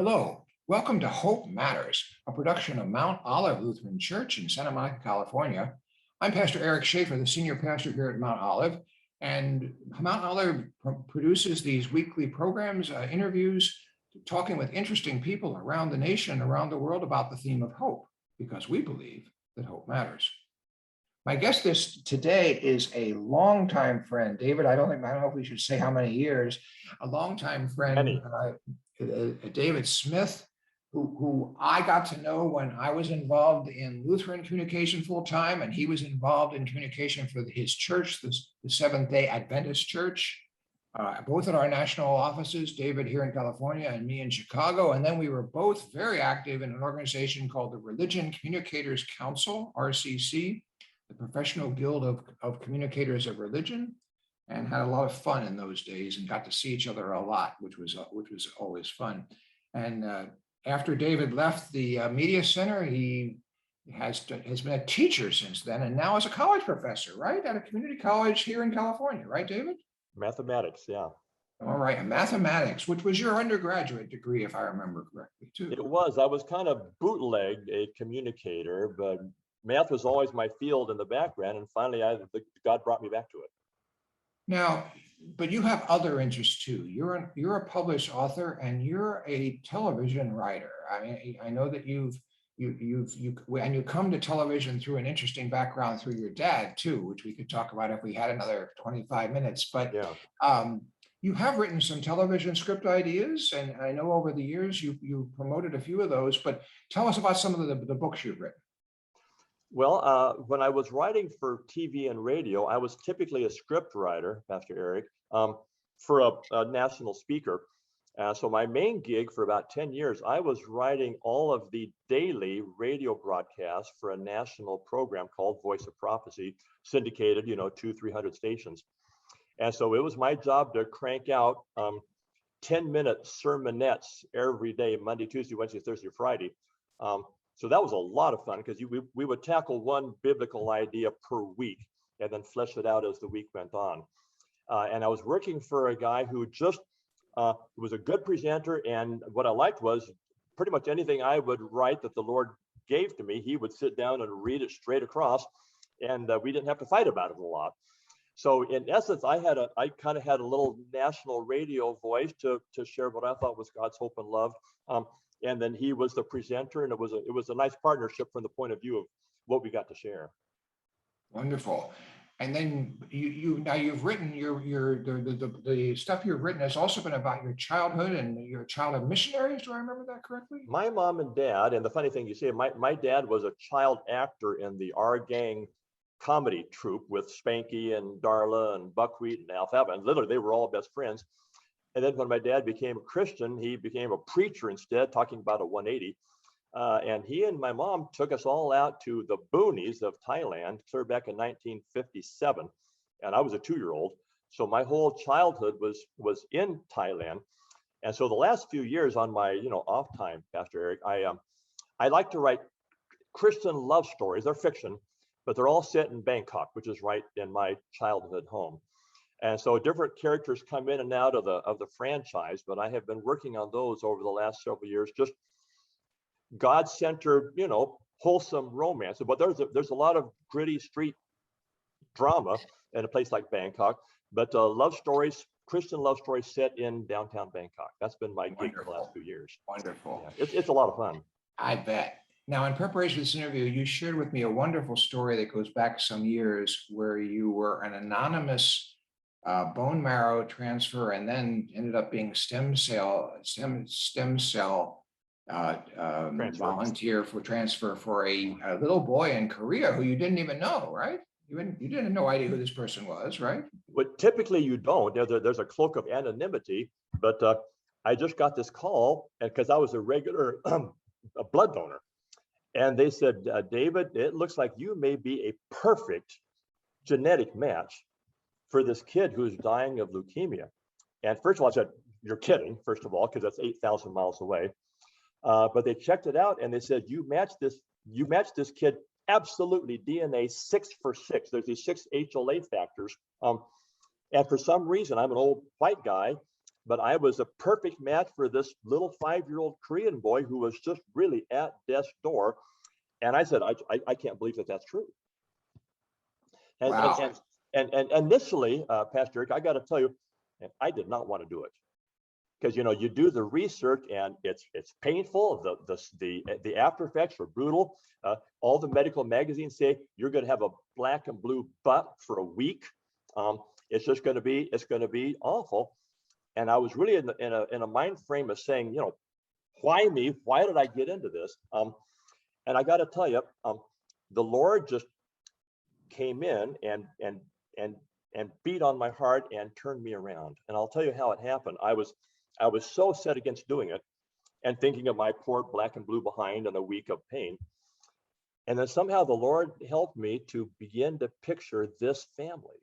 Hello, welcome to Hope Matters, a production of Mount Olive Lutheran Church in Santa Monica, California. I'm Pastor Shafer, the senior pastor here at Mount Olive, and Mount Olive produces these weekly programs, interviews, talking with interesting people around the nation, around the world about the theme of hope, because we believe that hope matters. My guest today is a longtime friend, David. I don't know if we should say how many years. A longtime friend, David Smith, who I got to know when I was involved in Lutheran communication full time, and he was involved in communication for his church, the Seventh-day Adventist Church, both at our national offices, David here in California and me in Chicago. And then we were both very active in an organization called the Religion Communicators Council, RCC, the Professional Guild of Communicators of Religion, and had a lot of fun in those days and got to see each other a lot, which was always fun. And after David left the Media Center, he has been a teacher since then, and now is a college professor, right? At a community college here in California, right, David? Mathematics, yeah. All right, mathematics, which was your undergraduate degree, if I remember correctly, too. It was. I was kind of bootlegged a communicator, but math was always my field in the background, and finally God brought me back to it. Now, but you have other interests too. You're a published author and you're a television writer. I mean, I know that you come to television through an interesting background through your dad too, which we could talk about if we had another 25 minutes. But yeah. You have written some television script ideas, and I know over the years you promoted a few of those. But tell us about some of the books you've written. Well, when I was writing for TV and radio, I was typically a script writer, Pastor Eric, for a national speaker. So my main gig for about 10 years, I was writing all of the daily radio broadcasts for a national program called Voice of Prophecy, syndicated, 200-300 stations. And so it was my job to crank out 10-minute sermonettes every day, Monday, Tuesday, Wednesday, Thursday, Friday. So that was a lot of fun because we would tackle one biblical idea per week and then flesh it out as the week went on. And I was working for a guy who just was a good presenter. And what I liked was pretty much anything I would write that the Lord gave to me, he would sit down and read it straight across. And we didn't have to fight about it a lot. So in essence, I kind of had a little national radio voice to share what I thought was God's hope and love. And then he was the presenter, and it was a nice partnership from the point of view of what we got to share. Wonderful. And then you've written the stuff you've written has also been about your childhood and your childhood missionaries. Do I remember that correctly? My mom and dad, and the funny thing you say, my dad was a child actor in the Our Gang comedy troupe with Spanky and Darla and Buckwheat and Alfalfa, and literally they were all best friends. And then when my dad became a Christian, he became a preacher instead, talking about a 180. And he and my mom took us all out to the boonies of Thailand, clear back in 1957. And I was a 2-year-old. So my whole childhood was in Thailand. And so the last few years on my off time, Pastor Eric, I like to write Christian love stories. They're fiction, but they're all set in Bangkok, which is right in my childhood home. And so different characters come in and out of the franchise, but I have been working on those over the last several years, just God-centered, wholesome romance. But there's a lot of gritty street drama in a place like Bangkok, but love stories, Christian love stories set in downtown Bangkok. That's been my gig for the last few years. Wonderful. Yeah, it's a lot of fun. I bet. Now, in preparation for this interview, you shared with me a wonderful story that goes back some years where you were an anonymous bone marrow transfer, and then ended up being stem cell volunteer for transfer for a little boy in Korea who you didn't even know, right? You didn't have no idea who this person was, right? But typically you don't. There's a cloak of anonymity, but I just got this call, and because I was a regular a blood donor, and they said, David, it looks like you may be a perfect genetic match for this kid who's dying of leukemia. And first of all, I said, you're kidding, first of all, because that's 8,000 miles away. But they checked it out and they said, you match this kid absolutely DNA 6 for 6. There's these 6 HLA factors. And for some reason, I'm an old white guy. but I was a perfect match for this little 5-year-old Korean boy who was just really at death's door. And I said, I can't believe that that's true. And, Wow. and initially, Pastor Eric, I got to tell you, I did not want to do it. Because you do the research and it's painful. The after effects are brutal. All the medical magazines say you're going to have a black and blue butt for a week. It's going to be awful. And I was really in a mind frame of saying, why me? Why did I get into this? And I got to tell you, the Lord just came in and beat on my heart and turned me around. And I'll tell you how it happened. I was so set against doing it and thinking of my poor black and blue behind and a week of pain. And then somehow the Lord helped me to begin to picture this family.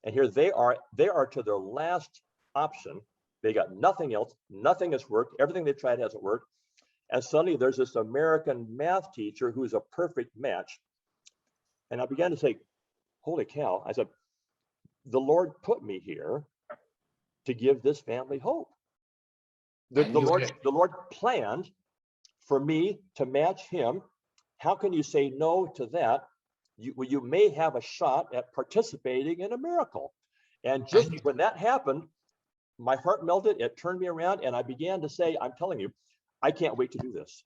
And here they are to their last option. They got nothing else. Nothing has worked. Everything they tried hasn't worked. And suddenly there's this American math teacher who's a perfect match. And I began to say, holy cow. I said, the Lord put me here to give this family hope. The Lord planned for me to match him. How can you say no to that? You may have a shot at participating in a miracle. And just when that happened, my heart melted, it turned me around, and I began to say, I'm telling you, I can't wait to do this.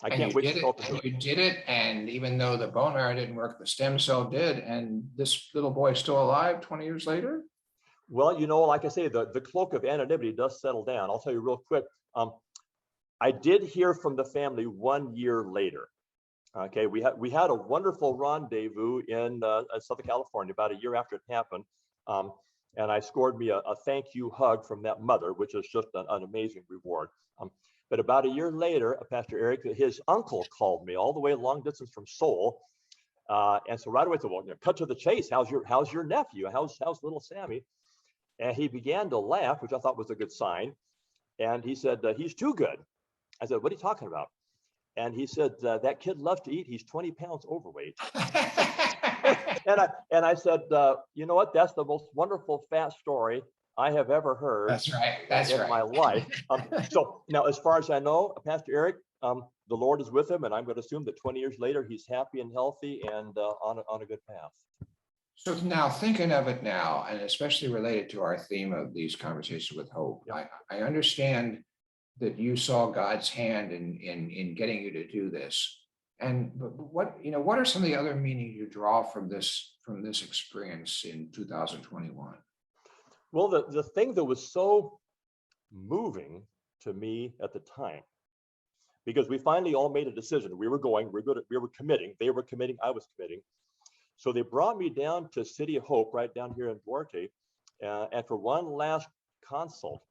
I can't wait to do it. You did it, and even though the bone marrow didn't work, the stem cell did, and this little boy is still alive 20 years later? Well, like I say, the cloak of anonymity does settle down. I'll tell you real quick. I did hear from the family 1 year later. Okay, we had a wonderful rendezvous in Southern California about a year after it happened. And I scored me a thank you hug from that mother, which is just an amazing reward. But about a year later, Pastor Eric, his uncle called me all the way long distance from Seoul. And so right away, I said, well, cut to the chase. How's your nephew? How's little Sammy? And he began to laugh, which I thought was a good sign. And he said, he's too good. I said, what are you talking about? And he said, that kid loves to eat. He's 20 pounds overweight. and I said, you know what? That's the most wonderful fat story I have ever heard. That's right. in my life. So now, as far as I know, Pastor Eric, the Lord is with him, and I'm going to assume that 20 years later, he's happy and healthy and on a good path. So now, thinking of it now, and especially related to our theme of these conversations with hope, yeah. I understand that you saw God's hand in getting you to do this. And but what are some of the other meanings you draw from this experience in 2021? Well, the thing that was so moving to me at the time, because we finally all made a decision. We were committing. They were committing. I was committing. So they brought me down to City of Hope, right down here in Duarte, and for one last consult.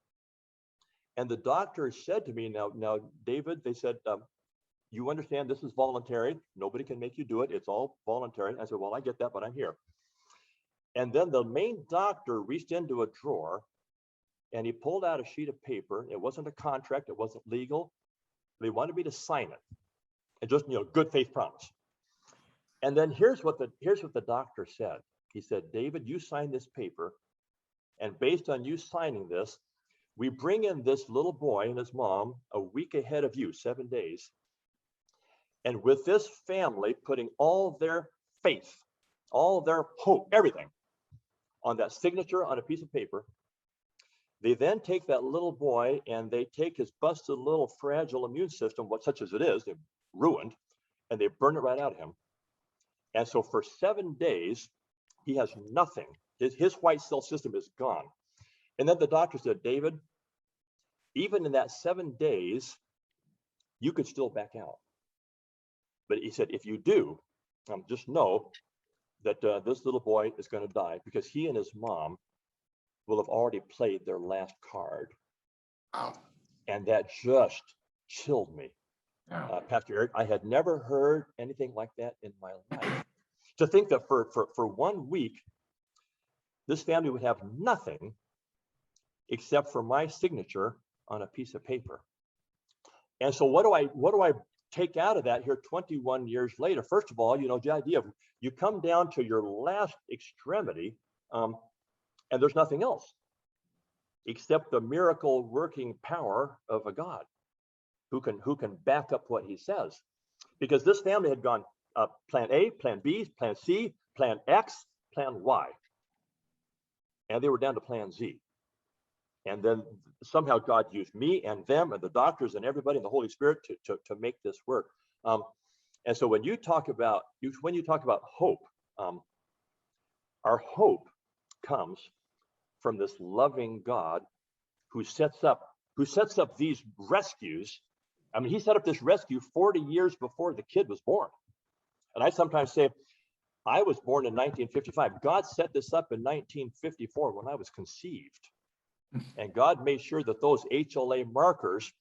And the doctor said to me, now, David, they said, you understand this is voluntary. Nobody can make you do it. It's all voluntary. I said, well, I get that, but I'm here. And then the main doctor reached into a drawer and he pulled out a sheet of paper. It wasn't a contract. It wasn't legal. They wanted me to sign it. And just, good faith promise. And then here's what the doctor said. He said, David, you sign this paper. And based on you signing this, we bring in this little boy and his mom a week ahead of you, 7 days. And with this family putting all their faith, all their hope, everything on that signature on a piece of paper, they then take that little boy and they take his busted little fragile immune system, such as it is, they've ruined, and they burn it right out of him. And so for 7 days, he has nothing. His white cell system is gone. And then the doctor said, David, even in that 7 days, you could still back out. But he said, if you do, just know that this little boy is going to die because he and his mom will have already played their last card. Wow. And that just chilled me. Wow. Pastor Eric, I had never heard anything like that in my life. To think that for 1 week, this family would have nothing except for my signature on a piece of paper. And so what do I take out of that here 21 years later? First of all, the idea of you come down to your last extremity and there's nothing else. except the miracle working power of a God who can back up what he says. Because this family had gone plan A, plan B, plan C, plan X, plan Y. And they were down to plan Z. And then somehow God used me and them and the doctors and everybody and the Holy Spirit to make this work. And so when you talk about hope, our hope comes from this loving God who sets up these rescues. I mean, he set up this rescue 40 years before the kid was born. And I sometimes say, I was born in 1955. God set this up in 1954 when I was conceived. And God made sure that those HLA markers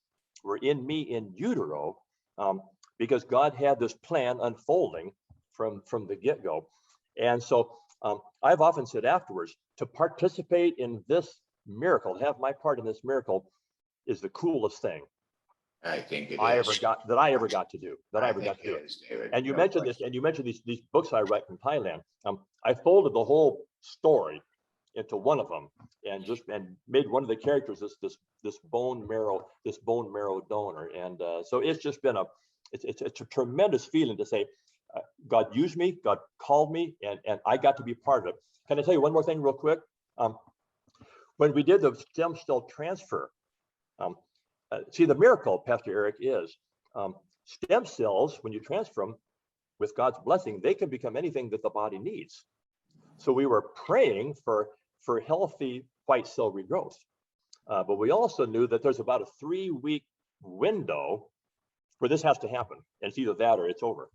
were in me in utero, because God had this plan unfolding from the get-go. And so I've often said afterwards, to participate in this miracle, have my part in this miracle, is the coolest thing I think it I is. ever got to do. David. And you No mentioned question. these books I write from Thailand. I folded the whole story into one of them and made one of the characters this bone marrow donor. And so it's just been it's a tremendous feeling to say, God used me, God called me, and I got to be part of it. Can I tell you one more thing real quick? When we did the stem cell transfer, see, the miracle, Pastor Eric, is stem cells, when you transfer them with God's blessing, they can become anything that the body needs. So we were praying for healthy white cell regrowth. But we also knew that there's about a 3-week window where this has to happen. And it's either that or it's over.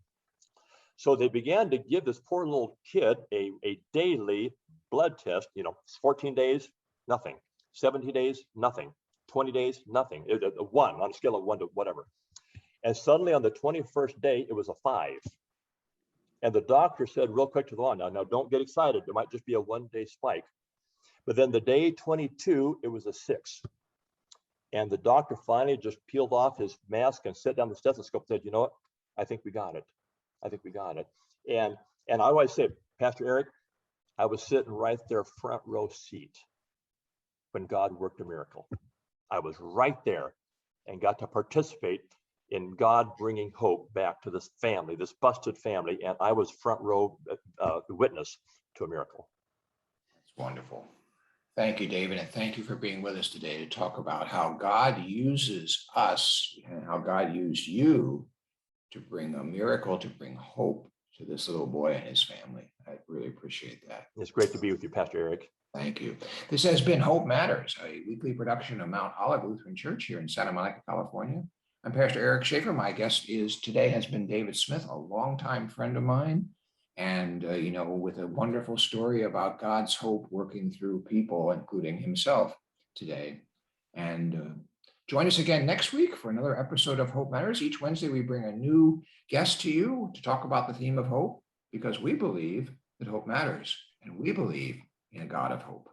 So they began to give this poor little kid a daily blood test, 14 days, nothing. 70 days, nothing. 20 days, nothing. One on a scale of 1 to whatever. And suddenly on the 21st day, it was a 5. And the doctor said real quick to the lawn, now don't get excited. It might just be a 1-day spike. But then the day 22, it was a 6. And the doctor finally just peeled off his mask and set down the stethoscope and said, you know what? I think we got it. And I always say, Pastor Eric, I was sitting right there front row seat when God worked a miracle. I was right there and got to participate in God bringing hope back to this family, this busted family. And I was front row witness to a miracle. It's wonderful. Thank you, David, and thank you for being with us today to talk about how God uses us and how God used you to bring a miracle, to bring hope to this little boy and his family. I really appreciate that. It's great to be with you, Pastor Eric. Thank you. This has been Hope Matters, a weekly production of Mount Olive Lutheran Church here in Santa Monica, California. I'm Pastor Eric Shafer. My guest today has been David Smith, a longtime friend of mine, and with a wonderful story about God's hope working through people, including himself today. And join us again next week for another episode of Hope Matters. Each Wednesday, we bring a new guest to you to talk about the theme of hope, because we believe that hope matters, and we believe in a God of hope.